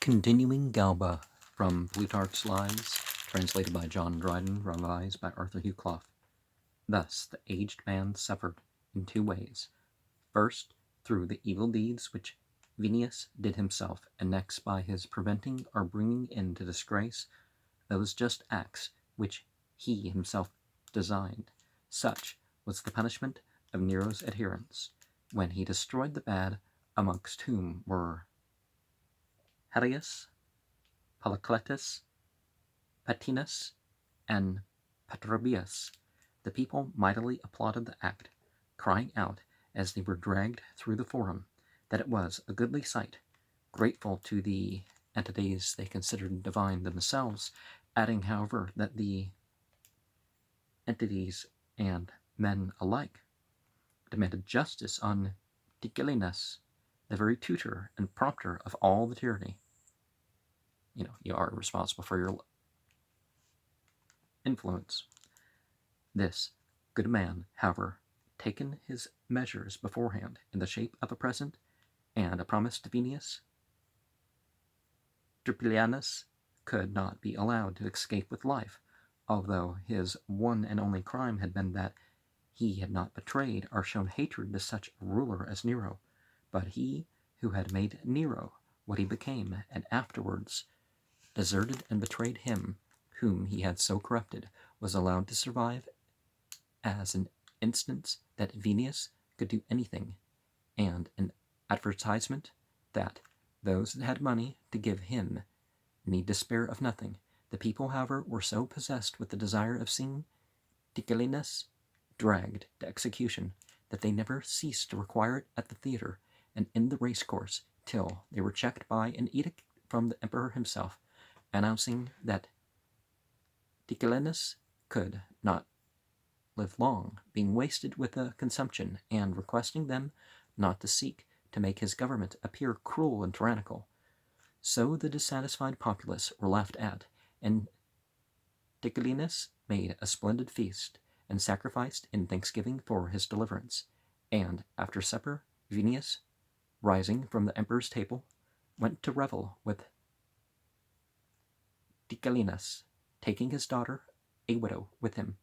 Continuing Galba from Plutarch's Lives, translated by John Dryden, revised by Hugh Clough. Thus the aged man suffered in two ways. First, through the evil deeds which Venius did himself, and next by his preventing or bringing into disgrace those just acts which he himself designed. Such was the punishment of Nero's adherents, when he destroyed the bad, amongst whom were Helius, Polycletus, Patinus, and Patrobius. The people mightily applauded the act, crying out, as they were dragged through the forum, that it was a goodly sight, grateful to the entities they considered divine themselves, adding, however, that the entities and men alike demanded justice on Tigellinus, the very tutor and prompter of all the tyranny. You are responsible for your influence. This good man, however, taken his measures beforehand in the shape of a present and a promise to Venius, Turpilianus could not be allowed to escape with life, although his one and only crime had been that he had not betrayed or shown hatred to such a ruler as Nero, but he who had made Nero what he became, and afterwards deserted and betrayed him whom he had so corrupted, was allowed to survive as an instance that Venius could do anything, and an advertisement that those that had money to give him need despair of nothing. The people, however, were so possessed with the desire of seeing Tigellinus dragged to execution that they never ceased to require it at the theatre and in the racecourse, till they were checked by an edict from the emperor himself, announcing that Tigellinus could not live long, being wasted with a consumption, and requesting them not to seek to make his government appear cruel and tyrannical. So the dissatisfied populace were laughed at, and Tigellinus made a splendid feast, and sacrificed in thanksgiving for his deliverance. And after supper, Venius, rising from the emperor's table, went to revel with Tigellinus, taking his daughter, a widow, with him,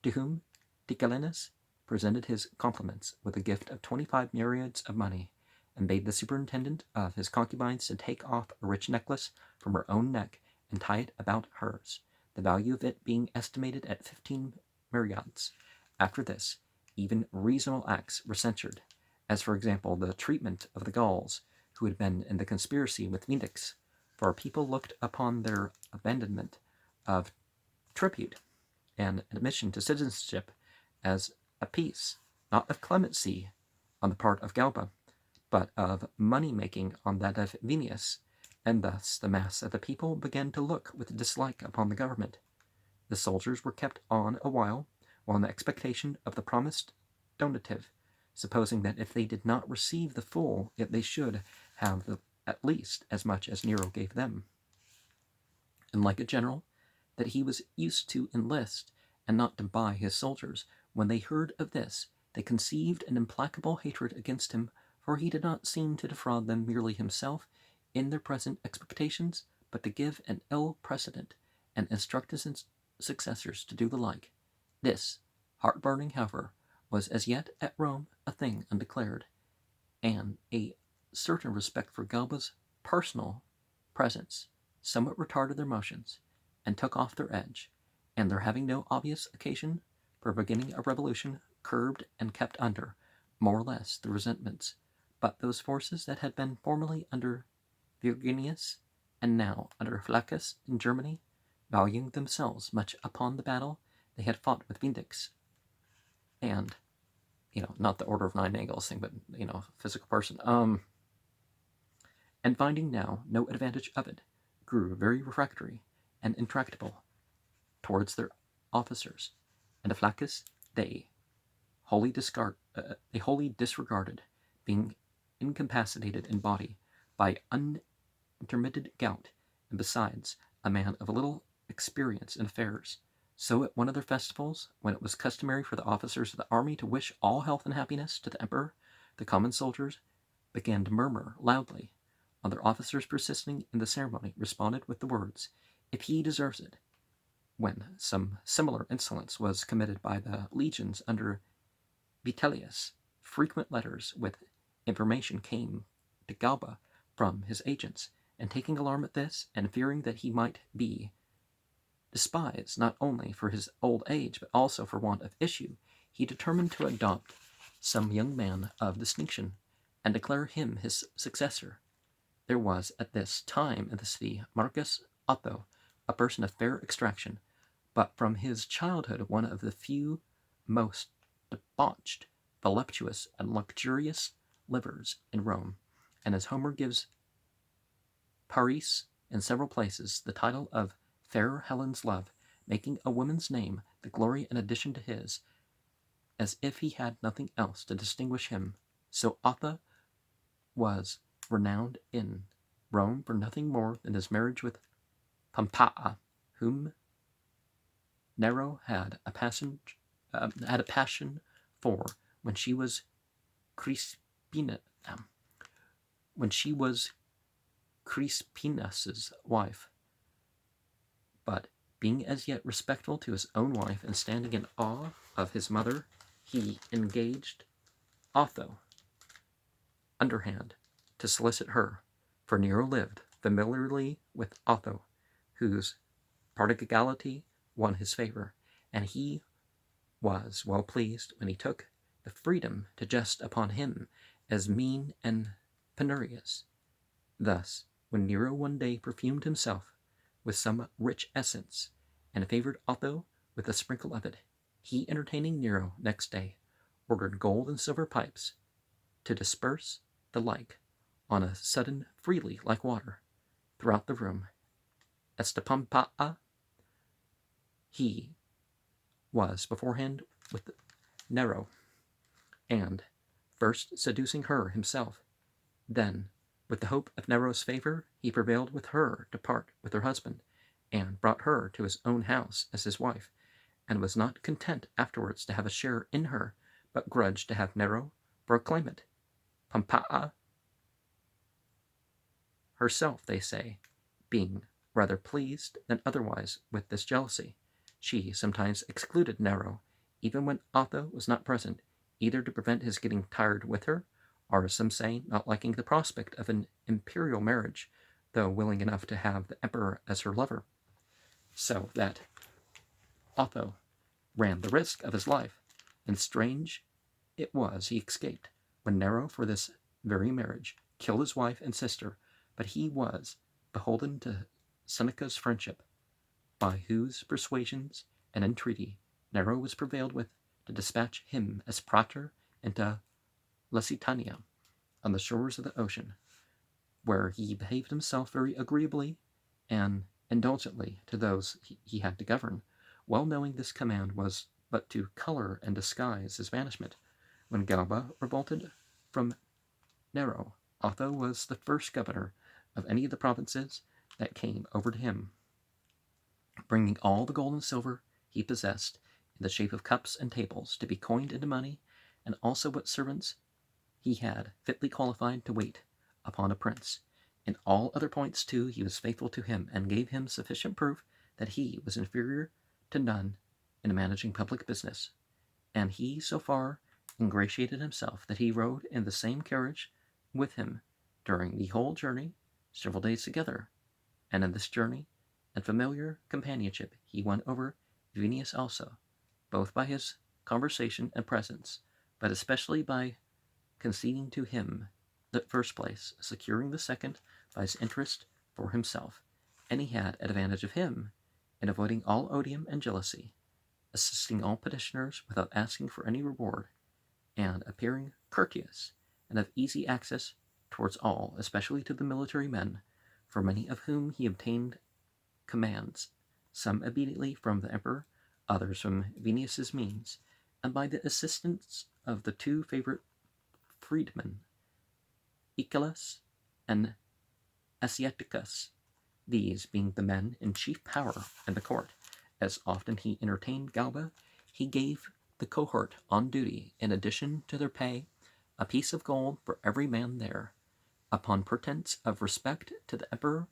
to whom Tigellinus presented his compliments with a gift of 25 myriads of money, and bade the superintendent of his concubines to take off a rich necklace from her own neck and tie it about hers, the value of it being estimated at 15 myriads. After this, even reasonable acts were censured, as for example the treatment of the Gauls who had been in the conspiracy with Vindix, for people looked upon their abandonment of tribute and admission to citizenship as a peace, not of clemency on the part of Galba, but of money-making on that of Venius, and thus the mass of the people began to look with dislike upon the government. The soldiers were kept on a while in the expectation of the promised donative, supposing that if they did not receive the full, yet they should have at least as much as Nero gave them. And like a general, that he was used to enlist and not to buy his soldiers, when they heard of this, they conceived an implacable hatred against him, for he did not seem to defraud them merely himself in their present expectations, but to give an ill precedent, and instruct his successors to do the like. This, heart-burning, however, was as yet at Rome a thing undeclared, and a certain respect for Galba's personal presence somewhat retarded their motions, and took off their edge, and their having no obvious occasion for beginning a revolution curbed and kept under, more or less, the resentments. But those forces that had been formerly under Virginius, and now under Flaccus in Germany, valuing themselves much upon the battle they had fought with Vindix, and, not the Order of Nine Angles thing, but, physical person, and finding now no advantage of it, grew very refractory and intractable towards their officers, and Flaccus they wholly disregarded, being incapacitated in body by unintermitted gout, and besides a man of a little experience in affairs. So at one of their festivals, when it was customary for the officers of the army to wish all health and happiness to the emperor, the common soldiers began to murmur loudly, Other officers persisting in the ceremony responded with the words, "If he deserves it." When some similar insolence was committed by the legions under Vitellius, frequent letters with information came to Galba from his agents, and taking alarm at this, and fearing that he might be despised not only for his old age but also for want of issue, he determined to adopt some young man of distinction, and declare him his successor. There was at this time in the city Marcus Otho, a person of fair extraction, but from his childhood one of the few most debauched, voluptuous, and luxurious livers in Rome, and as Homer gives Paris in several places the title of Fair Helen's love, making a woman's name the glory and addition to his, as if he had nothing else to distinguish him, so Otho was renowned in Rome for nothing more than his marriage with Pompeia, whom Nero had a passion for when she was Crispinus's wife. But being as yet respectful to his own wife and standing in awe of his mother, he engaged Otho underhand to solicit her, for Nero lived familiarly with Otho, whose prodigality won his favor, and he was well pleased when he took the freedom to jest upon him as mean and penurious. Thus, when Nero one day perfumed himself with some rich essence, and favored Otho with a sprinkle of it, he, entertaining Nero next day, ordered gold and silver pipes to disperse the like on a sudden freely like water throughout the room. As to Pompeia, he was beforehand with Nero, and first seducing her himself, then, with the hope of Nero's favor, he prevailed with her to part with her husband, and brought her to his own house as his wife, and was not content afterwards to have a share in her, but grudged to have Nero for a claimant. Pompeia herself, they say, being rather pleased than otherwise with this jealousy, she sometimes excluded Nero, even when Otho was not present, either to prevent his getting tired with her, or, as some say, not liking the prospect of an imperial marriage, though willing enough to have the emperor as her lover, so that Otho ran the risk of his life, and strange it was he escaped, when Nero, for this very marriage, killed his wife and sister, but he was beholden to Seneca's friendship, by whose persuasions and entreaty Nero was prevailed with to dispatch him as praetor into Lusitania, on the shores of the ocean, where he behaved himself very agreeably and indulgently to those he had to govern, well knowing this command was but to color and disguise his banishment. When Galba revolted from Nero, Otho was the first governor of any of the provinces that came over to him, bringing all the gold and silver he possessed in the shape of cups and tables to be coined into money, and also what servants he had fitly qualified to wait upon a prince. In all other points, too, he was faithful to him, and gave him sufficient proof that he was inferior to none in managing public business. And he so far ingratiated himself that he rode in the same carriage with him during the whole journey, several days together, and in this journey and familiar companionship he won over Venius also, both by his conversation and presence, but especially by conceding to him the first place, securing the second by his interest for himself, and he had advantage of him in avoiding all odium and jealousy, assisting all petitioners without asking for any reward, and appearing courteous and of easy access towards all, especially to the military men, for many of whom he obtained commands, some immediately from the emperor, others from Venius's means, and by the assistance of the two favorite freedmen, Icelus and Asiaticus, these being the men in chief power in the court. As often he entertained Galba, he gave the cohort on duty, in addition to their pay, a piece of gold for every man there, upon pretense of respect to the emperor,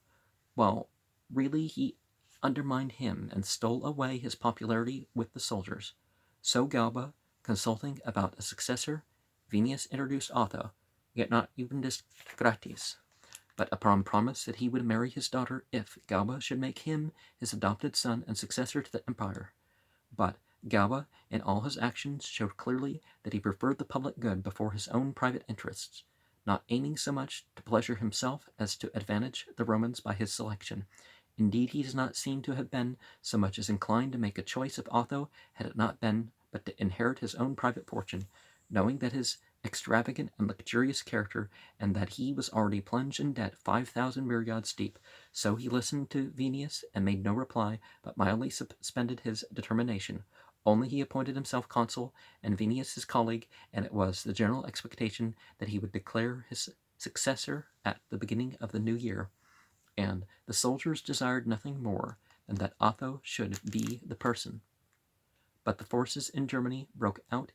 while really he undermined him and stole away his popularity with the soldiers. So Galba, consulting about a successor, Venus introduced Otho, yet not even this gratis, but upon promise that he would marry his daughter if Galba should make him his adopted son and successor to the empire. But Galba, in all his actions, showed clearly that he preferred the public good before his own private interests, not aiming so much to pleasure himself as to advantage the Romans by his selection. Indeed, he does not seem to have been so much as inclined to make a choice of Otho had it not been but to inherit his own private fortune, knowing that his extravagant and luxurious character, and that he was already plunged in debt 5,000 myriads deep. So he listened to Venus and made no reply, but mildly suspended his determination. Only he appointed himself consul, and Venus his colleague, and it was the general expectation that he would declare his successor at the beginning of the new year. And the soldiers desired nothing more than that Otho should be the person. But the forces in Germany broke out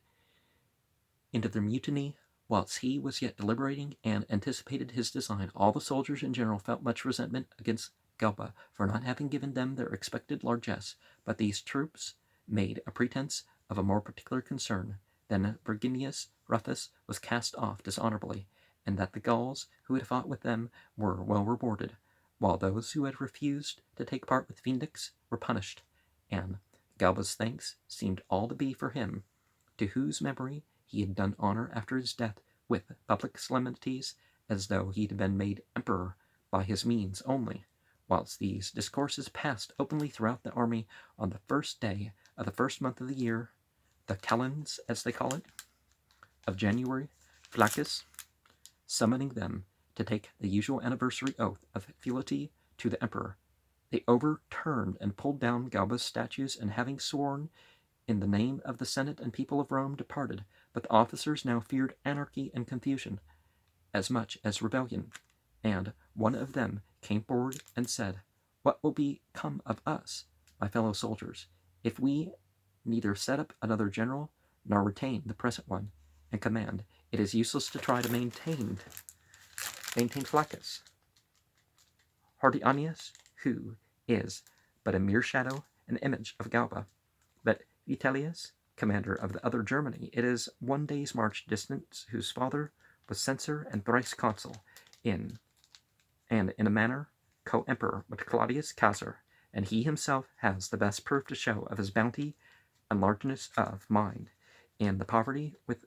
into their mutiny whilst he was yet deliberating and anticipated his design. All the soldiers in general felt much resentment against Galba for not having given them their expected largesse, but these troops made a pretense of a more particular concern. Then Verginius Rufus was cast off dishonorably, and that the Gauls who had fought with them were well rewarded, while those who had refused to take part with Vindex were punished, and Galba's thanks seemed all to be for him, to whose memory he had done honor after his death with public solemnities, as though he had been made emperor by his means only. Whilst these discourses passed openly throughout the army, on the first day of the first month of the year, the calends, as they call it, of January, Flaccus, summoning them to take the usual anniversary oath of fealty to the emperor, they overturned and pulled down Galba's statues, and having sworn in the name of the Senate and people of Rome, departed. But the officers now feared anarchy and confusion as much as rebellion, and one of them came forward and said, "What will become of us, my fellow soldiers, if we neither set up another general nor retain the present one in command? It is useless to try to maintain Flaccus. Hardianius, who is but a mere shadow and image of Galba, but Vitellius, commander of the other Germany, it is 1 day's march distant, whose father was censor and thrice consul, and in a manner co-emperor with Claudius Caesar, and he himself has the best proof to show of his bounty and largeness of mind, and the poverty with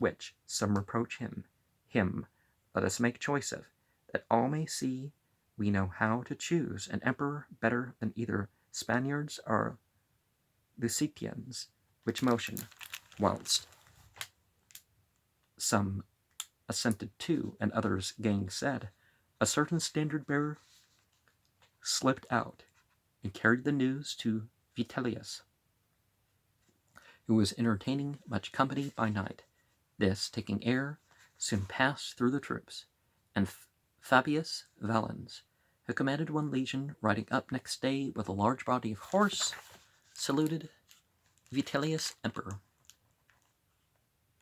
which some reproach him. Him let us make choice of, that all may see we know how to choose an emperor better than either Spaniards or Lusitians, which motion, whilst some assented to, and others gainsaid, a certain standard-bearer slipped out and carried the news to Vitellius, who was entertaining much company by night. This, taking air, soon passed through the troops, and Fabius Valens, who commanded one legion, riding up next day with a large body of horse, saluted Vitellius emperor.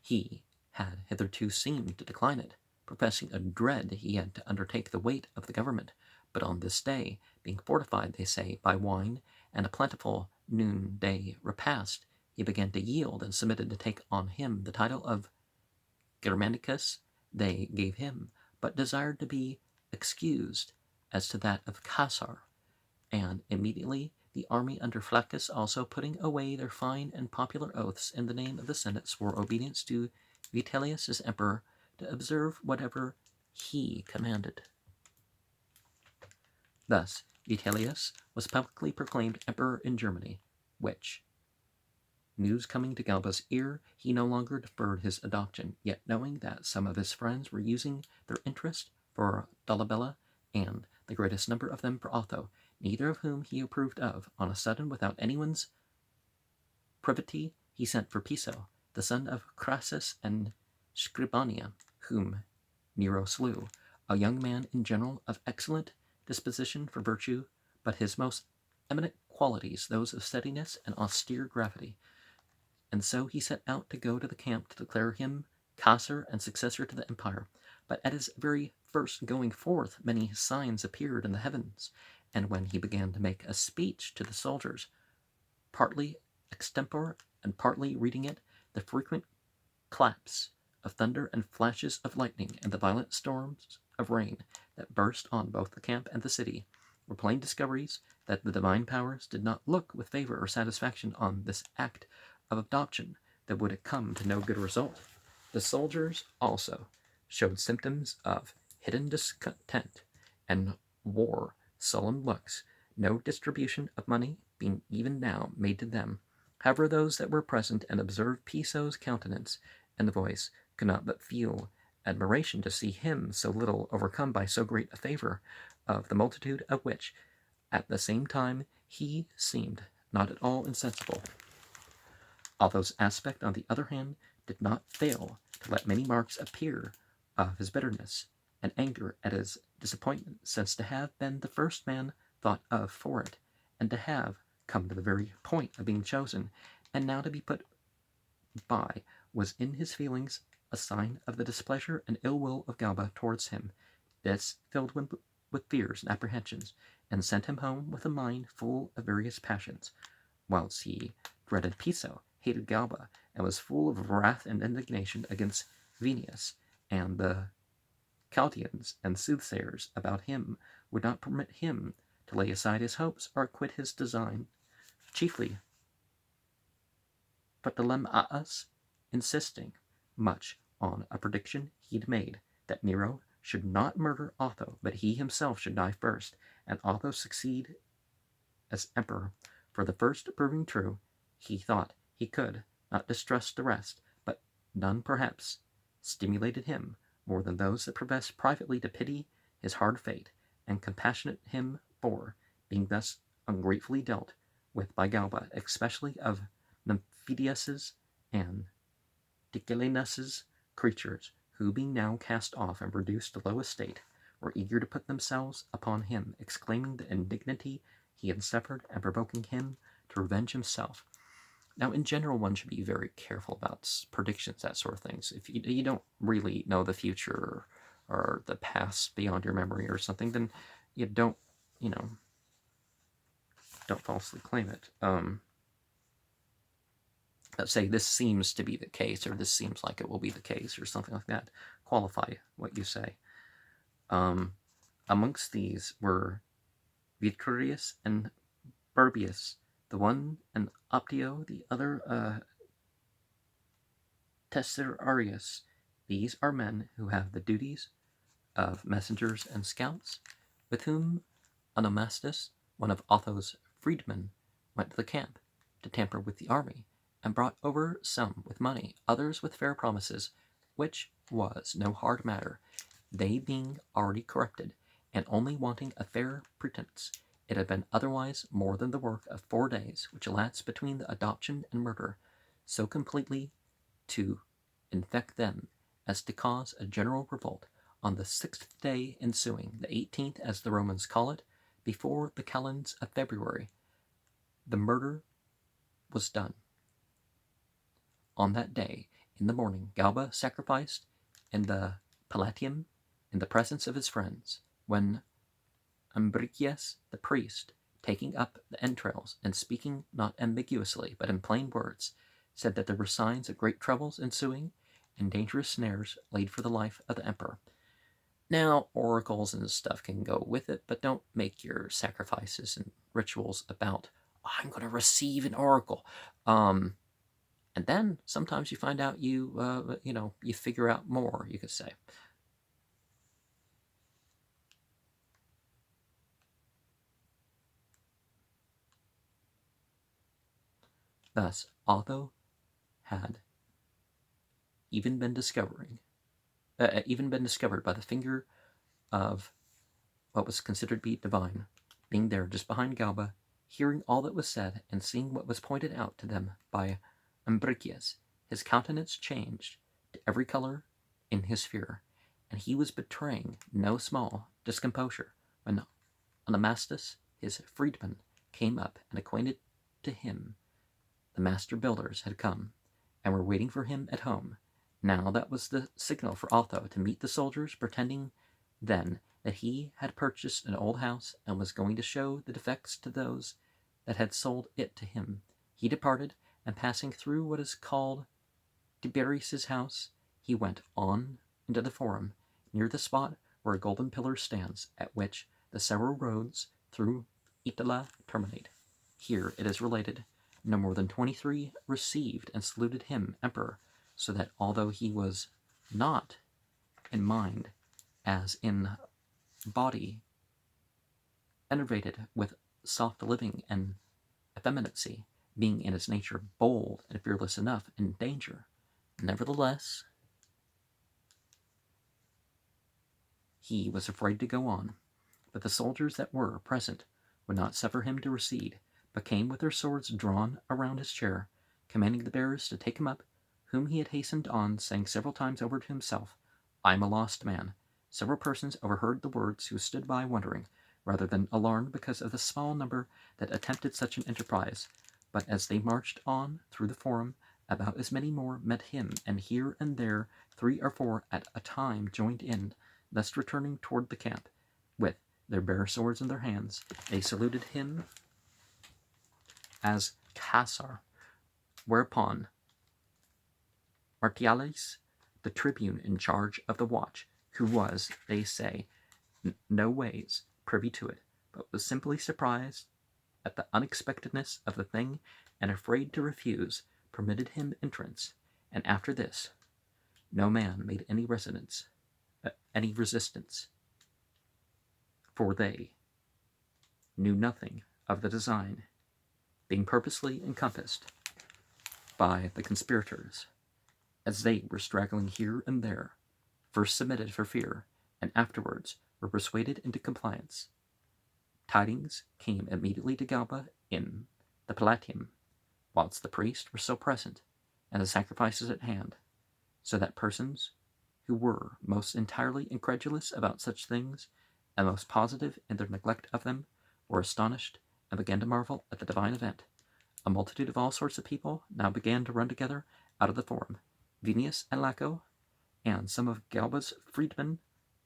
He had hitherto seemed to decline it, professing a dread he had to undertake the weight of the government, but on this day, being fortified, they say, by wine and a plentiful noonday repast, he began to yield and submitted to take on him the title of Germanicus. They gave him, but desired to be excused as to that of Caesar, and immediately the army under Flaccus, also putting away their fine and popular oaths in the name of the Senate, swore obedience to Vitellius as emperor, to observe whatever he commanded. Thus Vitellius was publicly proclaimed emperor in Germany, which news coming to Galba's ear, he no longer deferred his adoption, yet knowing that some of his friends were using their interest for Dolabella, and the greatest number of them for Otho, neither of whom he approved of, on a sudden, without anyone's privity, he sent for Piso, the son of Crassus and Scribania, whom Nero slew, a young man in general of excellent disposition for virtue, but his most eminent qualities those of steadiness and austere gravity. And so he set out to go to the camp to declare him Caesar and successor to the empire. But at his very first going forth, many signs appeared in the heavens, and when he began to make a speech to the soldiers, partly extempore and partly reading it, the frequent claps of thunder and flashes of lightning and the violent storms of rain that burst on both the camp and the city were plain discoveries that the divine powers did not look with favor or satisfaction on this act of adoption that would come to no good result. The soldiers also showed symptoms of hidden discontent and wore sullen looks, no distribution of money being even now made to them. However, those that were present and observed Piso's countenance and the voice could not but feel admiration to see him so little overcome by so great a favor of the multitude, of which, at the same time, he seemed not at all insensible. Altho's aspect, on the other hand, did not fail to let many marks appear of his bitterness and anger at his disappointment, since to have been the first man thought of for it, and to have come to the very point of being chosen, and now to be put by, was in his feelings a sign of the displeasure and ill will of Galba towards him. This filled him with fears and apprehensions, and sent him home with a mind full of various passions, whilst he dreaded Piso, hated Galba, and was full of wrath and indignation against Venus, and the Chaldeans and soothsayers about him would not permit him to lay aside his hopes or quit his design, chiefly Ptolemaeus insisting much on a prediction he'd made, that Nero should not murder Otho, but he himself should die first, and Otho succeed as emperor. For the first proving true, he thought he could not distrust the rest, but none perhaps stimulated him more than those that professed privately to pity his hard fate, and compassionate him for being thus ungratefully dealt with by Galba, especially of Nymphidius's and Diclenus's creatures, who, being now cast off and reduced to low estate, were eager to put themselves upon him, exclaiming the indignity he had suffered, and provoking him to revenge himself. Now, in general, one should be very careful about predictions, that sort of things. If you don't really know the future or the past beyond your memory or something, then you don't falsely claim it. Let's say this seems to be the case, or this seems like it will be the case, or something like that. Qualify what you say. Amongst these were Viturius and Barbius, the one an Optio, the other Tesserarius. These are men who have the duties of messengers and scouts, with whom Onomastus, one of Otho's freedmen, went to the camp to tamper with the army, and brought over some with money, others with fair promises, which was no hard matter, they being already corrupted, and only wanting a fair pretence. It had been otherwise more than the work of 4 days, which elapsed between the adoption and murder, so completely to infect them as to cause a general revolt on the 6th day ensuing, the 18th as the Romans call it, before the calends of February. The murder was done. On that day, in the morning, Galba sacrificed in the Palatium in the presence of his friends, when Ambricius the priest, taking up the entrails and speaking not ambiguously but in plain words, said that there were signs of great troubles ensuing and dangerous snares laid for the life of the emperor. Now, oracles and stuff can go with it, but don't make your sacrifices and rituals about, oh, I'm going to receive an oracle. And then sometimes you find out you figure out more, you could say. Thus, Otho had even been discovered by the finger of what was considered to be divine, being there just behind Galba, hearing all that was said, and seeing what was pointed out to them by Ambricius. His countenance changed to every color in his fear, and he was betraying no small discomposure when Onomastus, his freedman, came up and acquainted to him the master builders had come, and were waiting for him at home, Now that was the signal for Otho to meet the soldiers, pretending then that he had purchased an old house and was going to show the defects to those that had sold it to him. He departed, and passing through what is called Tiberius's house, he went on into the Forum, near the spot where a golden pillar stands, at which the several roads through Italy terminate. Here, it is related, no more than 23 received and saluted him emperor, so that although he was not in mind as in body enervated with soft living and effeminacy, being in his nature bold and fearless enough in danger, nevertheless he was afraid to go on. But the soldiers that were present would not suffer him to recede, but came with their swords drawn around his chair, commanding the bearers to take him up, whom he had hastened on, saying several times over to himself, I am a lost man. Several persons overheard the words who stood by wondering, rather than alarmed because of the small number that attempted such an enterprise. But as they marched on through the Forum, about as many more met him, and here and there 3 or 4 at a time joined in, thus returning toward the camp, with their bare swords in their hands. They saluted him as Caesar, whereupon Martialis, the tribune in charge of the watch, who was, they say, no ways privy to it, but was simply surprised at the unexpectedness of the thing and afraid to refuse, permitted him entrance, and after this no man made any resistance, for they knew nothing of the design, being purposely encompassed by the conspirators, as they were straggling here and there, first submitted for fear, and afterwards were persuaded into compliance. Tidings came immediately to Galba in the Palatium, whilst the priests were still present, and the sacrifices at hand, so that persons who were most entirely incredulous about such things, and most positive in their neglect of them, were astonished, and began to marvel at the divine event. A multitude of all sorts of people now began to run together out of the Forum. Venius and Laco, and some of Galba's freedmen,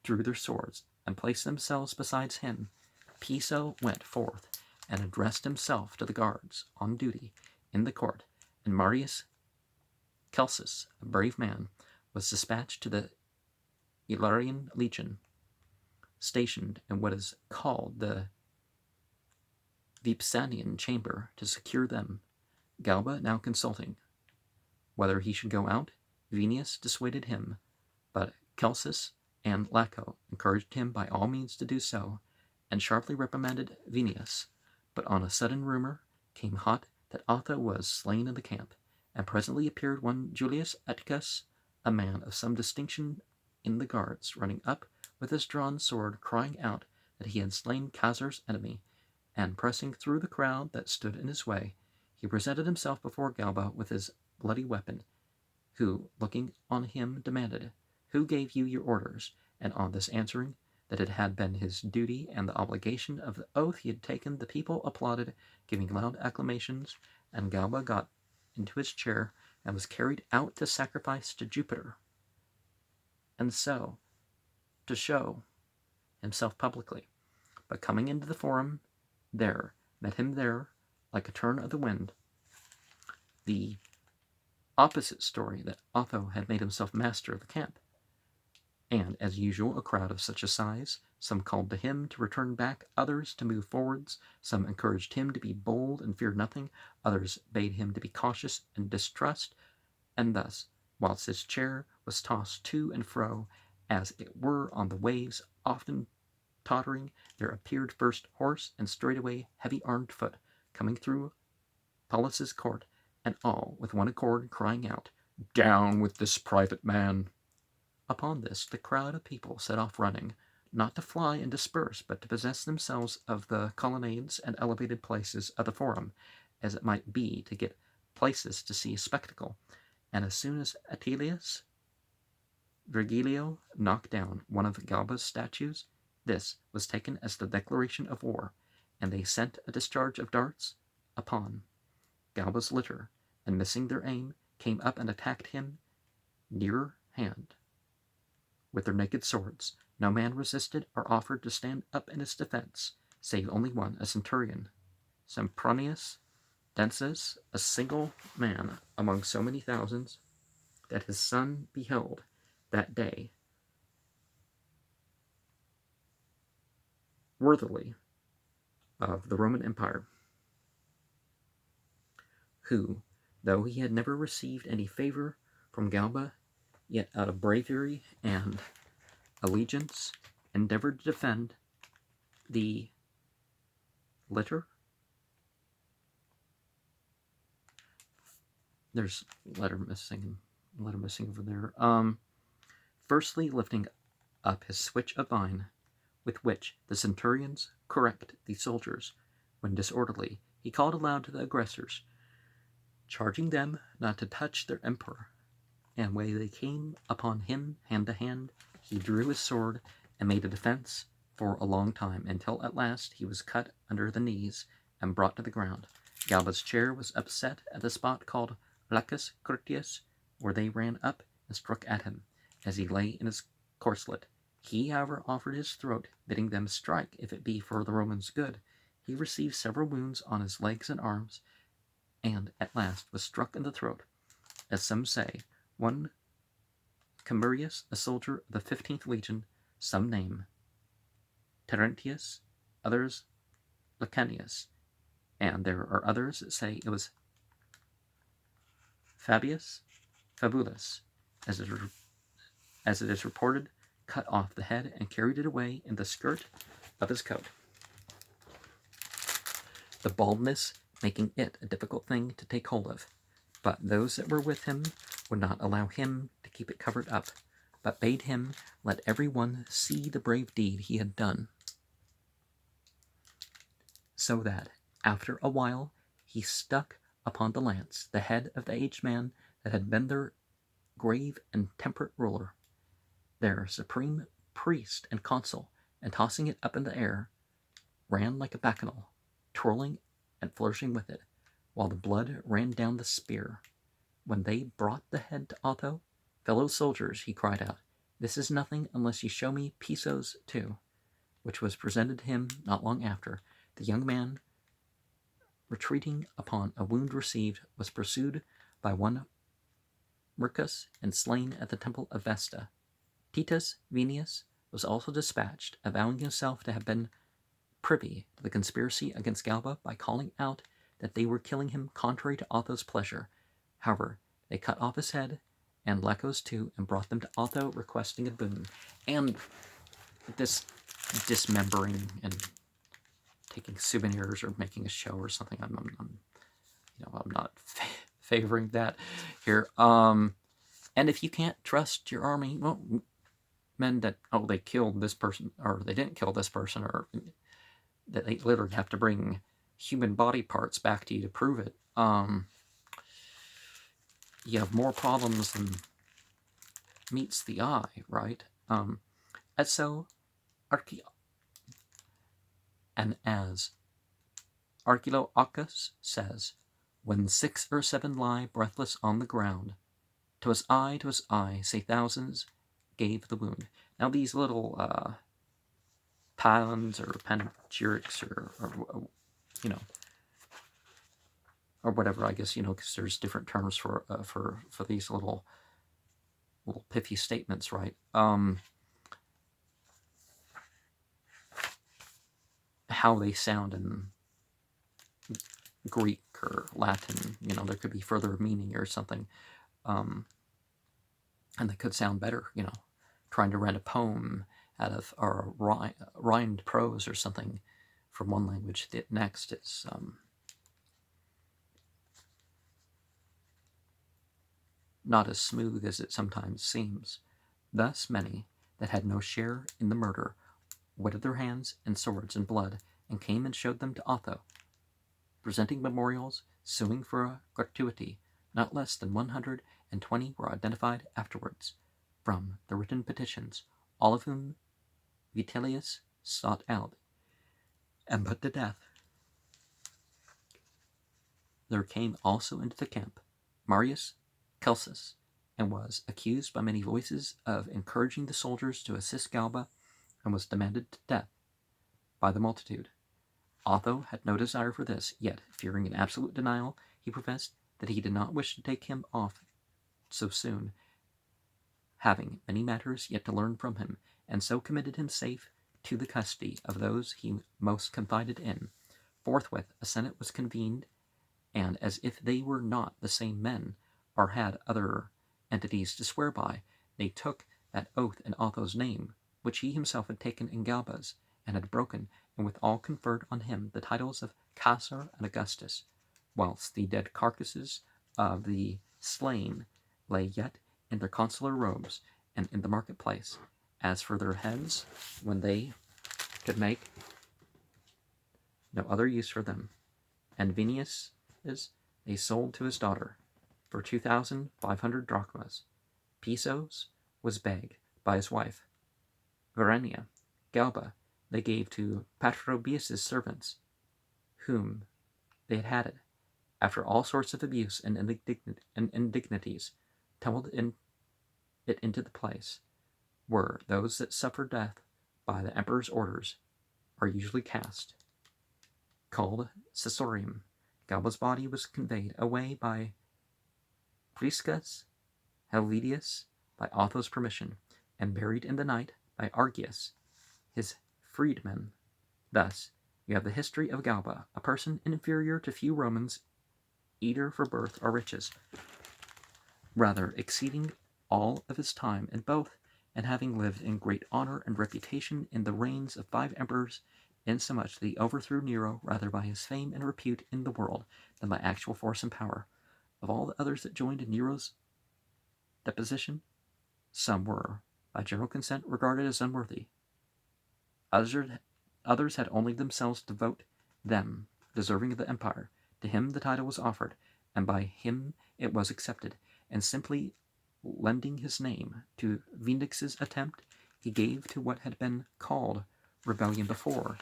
drew their swords, and placed themselves beside him. Piso went forth, and addressed himself to the guards on duty in the court, and Marius Celsus, a brave man, was dispatched to the Illyrian legion, stationed in what is called the Vipsanian chamber, to secure them. Galba now consulting whether he should go out, Venius dissuaded him, but Celsus and Laco encouraged him by all means to do so, and sharply reprimanded Venius. But on a sudden rumor came hot that Otho was slain in the camp, and presently appeared one Julius Atticus, a man of some distinction in the guards, running up with his drawn sword, crying out that he had slain Caesar's enemy, and pressing through the crowd that stood in his way, he presented himself before Galba with his bloody weapon, who, looking on him, demanded, Who gave you your orders? And on this answering that it had been his duty and the obligation of the oath he had taken, the people applauded, giving loud acclamations, and Galba got into his chair and was carried out to sacrifice to Jupiter, and so to show himself publicly. But coming into the Forum, there met him there, like a turn of the wind, the opposite story, that Otho had made himself master of the camp. And, as usual, a crowd of such a size, some called to him to return back, others to move forwards, some encouraged him to be bold and fear nothing, others bade him to be cautious and distrust, and thus, whilst his chair was tossed to and fro, as it were on the waves, often tottering, there appeared first horse and straightway heavy armed foot, coming through Paulus's court, and all with one accord crying out, Down with this private man! Upon this, the crowd of people set off running, not to fly and disperse, but to possess themselves of the colonnades and elevated places of the Forum, as it might be to get places to see a spectacle. And as soon as Attilius Virgilio knocked down one of Galba's statues, this was taken as the declaration of war, and they sent a discharge of darts upon Galba's litter, and missing their aim, came up and attacked him near hand with their naked swords. No man resisted or offered to stand up in his defense, save only one, a centurion, Sempronius Densus, a single man among so many thousands, that his son beheld that day worthily of the Roman Empire, who, though he had never received any favor from Galba, yet out of bravery and allegiance endeavored to defend the litter. There's letter missing over there. Firstly, lifting up his switch of vine, with which the centurions correct the soldiers when disorderly, he called aloud to the aggressors, charging them not to touch their emperor. And when they came upon him hand to hand, he drew his sword and made a defense for a long time, until at last he was cut under the knees and brought to the ground. Galba's chair was upset at the spot called Lacus Curtius, where they ran up and struck at him as he lay in his corslet. He, however, offered his throat, bidding them strike if it be for the Romans' good. He received several wounds on his legs and arms, and at last was struck in the throat. As some say, one Camurius, a soldier of the 15th legion, some name Terentius, others Licanius, and there are others that say it was Fabulus, as it is reported, cut off the head and carried it away in the skirt of his coat, the baldness making it a difficult thing to take hold of. But those that were with him would not allow him to keep it covered up, but bade him let every one see the brave deed he had done, so that after a while he stuck upon the lance the head of the aged man that had been their grave and temperate ruler, their supreme priest and consul, and tossing it up in the air, ran like a bacchanal, twirling and flourishing with it, while the blood ran down the spear. When they brought the head to Otho, fellow soldiers, he cried out, "This is nothing unless you show me Piso's too," which was presented to him not long after. The young man, retreating upon a wound received, was pursued by one Murcus and slain at the temple of Vesta. Titus Venius was also dispatched, avowing himself to have been privy to the conspiracy against Galba by calling out that they were killing him contrary to Otho's pleasure. However, they cut off his head and Laco's too, and brought them to Otho, requesting a boon. And this dismembering and taking souvenirs or making a show or something, I'm not favoring that here. And if you can't trust your army, well, men that they killed this person or they didn't kill this person, or that they literally have to bring human body parts back to you to prove it, you have more problems than meets the eye, right? And so, as Archilochus says, when 6 or 7 lie breathless on the ground, to us eye, say thousands gave the wound. Now these little pans or panegyrics or or whatever, I guess, because there's different terms for these little pithy statements, right? How they sound in Greek or Latin, there could be further meaning or something, and they could sound better, trying to write a poem out of or rhymed prose or something from one language to the next is not as smooth as it sometimes seems. Thus many that had no share in the murder wetted their hands and swords in blood, and came and showed them to Otho, presenting memorials, suing for a gratuity. Not less than 120 were identified afterwards from the written petitions, all of whom Vitellius sought out and put to death. There came also into the camp Marius Celsus and was accused by many voices of encouraging the soldiers to assist Galba, and was demanded to death by the multitude. Otho had no desire for this, yet, fearing an absolute denial, he professed that he did not wish to take him off so soon, having many matters yet to learn from him, and so committed him safe to the custody of those he most confided in. Forthwith a senate was convened, and as if they were not the same men, or had other entities to swear by, they took that oath in Otho's name, which he himself had taken in Galba's, and had broken, and withal conferred on him the titles of Caesar and Augustus, whilst the dead carcasses of the slain lay yet in their consular robes and in the marketplace. As for their heads, when they could make no other use for them, and Vinius they sold to his daughter for 2,500 drachmas. Pisos was begged by his wife Verenia. Galba they gave to Patrobius's servants, whom they had had it, after all sorts of abuse and indignities, tumbled it into the place where those that suffer death by the emperor's orders are usually cast, called Caesorium. Galba's body was conveyed away by Priscus Helvidius by Otho's permission, and buried in the night by Argius, his freedman. Thus, you have the history of Galba, a person inferior to few Romans, either for birth or riches, rather exceeding all of his time in both, and having lived in great honor and reputation in the reigns of 5 emperors, insomuch that he overthrew Nero rather by his fame and repute in the world than by actual force and power. Of all the others that joined in Nero's deposition, some were, by general consent, regarded as unworthy. Others had only themselves to vote them deserving of the empire. To him the title was offered, and by him it was accepted, and simply lending his name to Vindix's attempt, he gave to what had been called rebellion before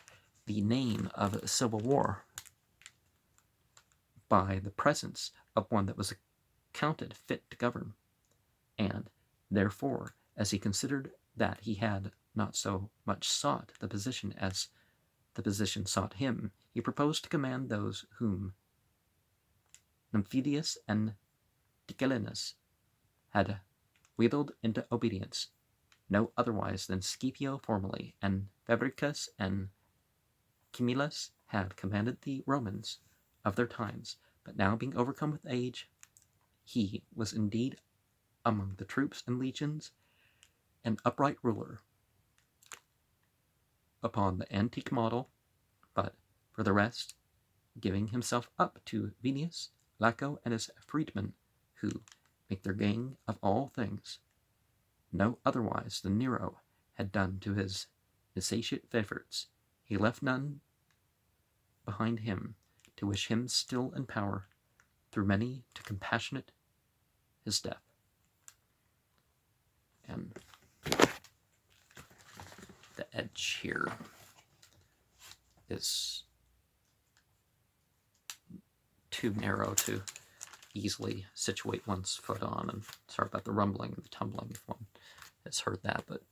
the name of civil war, by the presence of one that was accounted fit to govern. And therefore, as he considered that he had not so much sought the position as the position sought him, he proposed to command those whom Nymphidius and Tigellinus had wheedled into obedience, no otherwise than Scipio formerly, and Fabricus and Camillus had commanded the Romans of their times, but now being overcome with age, he was indeed among the troops and legions an upright ruler upon the antique model, but for the rest giving himself up to Venius, Laco, and his freedmen, who make their gain of all things, no otherwise than Nero had done to his insatiate favorites. He left none behind him to wish him still in power, through many to compassionate his death. And the edge here is too narrow to easily situate one's foot on, and sorry about the rumbling and the tumbling if one has heard that, but